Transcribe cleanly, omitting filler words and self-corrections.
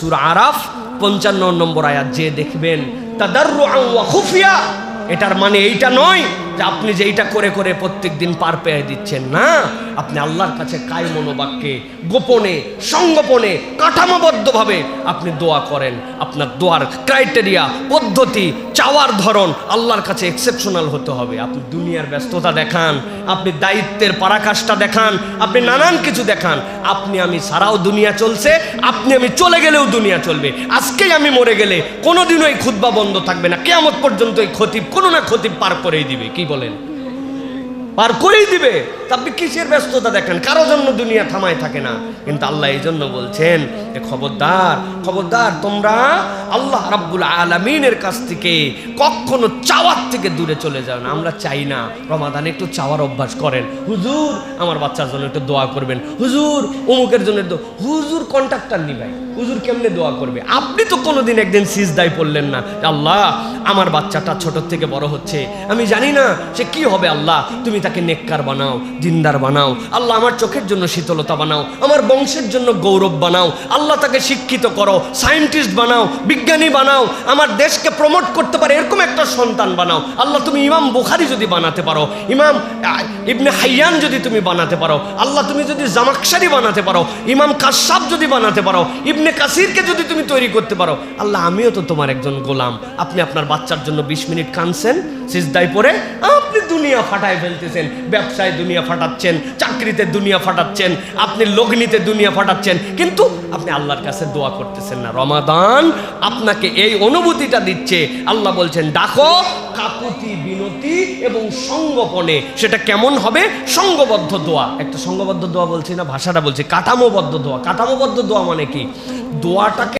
সূরা আরাফ 55 নম্বর আয়াত যে দেখবেন তাদাররুআন ওয়া খুফিয়া, এটার মানে এইটা নয় যে আপনি যে এইটা করে করে প্রত্যেকদিন পার পেয়ে দিচ্ছেন, না, আপনি আল্লাহর কাছে কায় মনোবাক্যে গোপনে সংগোপনে কাঠামোবদ্ধভাবে আপনি দোয়া করেন। আপনার দোয়ার ক্রাইটেরিয়া পদ্ধতি চাওয়ার ধরন আল্লাহর কাছে এক্সেপশনাল হতে হবে। আপনি দুনিয়ার ব্যস্ততা দেখান, আপনি দায়িত্বের পরাকাষ্ঠা দেখান, আপনি নানান কিছু দেখান, আপনি আমি সারাও দুনিয়া চলছে, আপনি আমি চলে গেলেও দুনিয়া চলবে। আজকেই আমি মরে গেলে কোনোদিনও এই খুতবা বন্ধ থাকবে না, কিয়ামত পর্যন্ত এই খতিব কোনো না খতিব পার করেই দিবে। কি বলেন? পার করেই দিবে। আপনি কিসের ব্যস্ততা দেখেন? কারো জন্য দুনিয়া থামায় থাকে না। কিন্তু আল্লাহ এই জন্য বলছেন যে খবরদার খবরদার, তোমরা আল্লাহ রাব্বুল আলামিনের কাছ থেকে কখনো চাওয়ার থেকে দূরে চলে যাও না। আমরা চাই না রমাদানে একটু চাওয়ার অভ্যাস করেন, হুজুর আমার বাচ্চার জন্য একটু দোয়া করবেন, হুজুর অমুকের জন্য। হুজুর কন্ট্রাক্টর নি ভাই, হুজুর কেমনে দোয়া করবে? আপনি তো কোনোদিন একদিন সিজদায় পড়লেন না, আল্লাহ আমার বাচ্চাটা ছোট থেকে বড় হচ্ছে, আমি জানি না সে কি হবে, আল্লাহ তুমি তাকে নেককার বানাও, দিনদার বানাও, আল্লাহ আমার চোখের জন্য শীতলতা বানাও, আমার বংশের জন্য গৌরব বানাও, আল্লাহ তাকে শিক্ষিত করো, সায়েন্টিস্ট বানাও, বিজ্ঞানী বানাও, আমার দেশকে প্রমোট করতে পারে এরকম একটা সন্তান বানাও। আল্লাহ তুমি ইমাম বুখারী যদি বানাতে পারো, ইমাম ইবনে হাইয়ান যদি তুমি বানাতে পারো, আল্লাহ তুমি যদি জামাকশারি বানাতে পারো, ইমাম কাশাব যদি বানাতে পারো, ইবনে কাসিরকে যদি তুমি তৈরি করতে পারো, আল্লাহ আমিও তো তোমার একজন গোলাম। আপনি আপনার বাচ্চার জন্য 20 মিনিট কাঁদছেন সিজদায় পড়ে, আপনি দুনিয়া ফাটায় ফেলতেছেন, ব্যবসায় দুনিয়া ফাটাচ্ছেন, চাকরিতে দুনিয়া ফাটাচ্ছেন, আপনি লগ্নিতে দুনিয়া ফাটাচ্ছেন, কিন্তু আপনি আল্লাহর কাছে দোয়া করতেছেন না। রমাদান আপনাকে এই অনুভূতিটা দিচ্ছে। আল্লাহ বলছেন ডাকো কাকুতি বিনতি এবং সঙ্গোপনে। সেটা কেমন হবে? সঙ্গবদ্ধ দোয়া। একটা সঙ্গবদ্ধ দোয়া বলছি না, ভাষাটা বলছি কাঠামোবদ্ধ দোয়া। কাঠামোবদ্ধ দোয়া মানে কি? দোয়াটাকে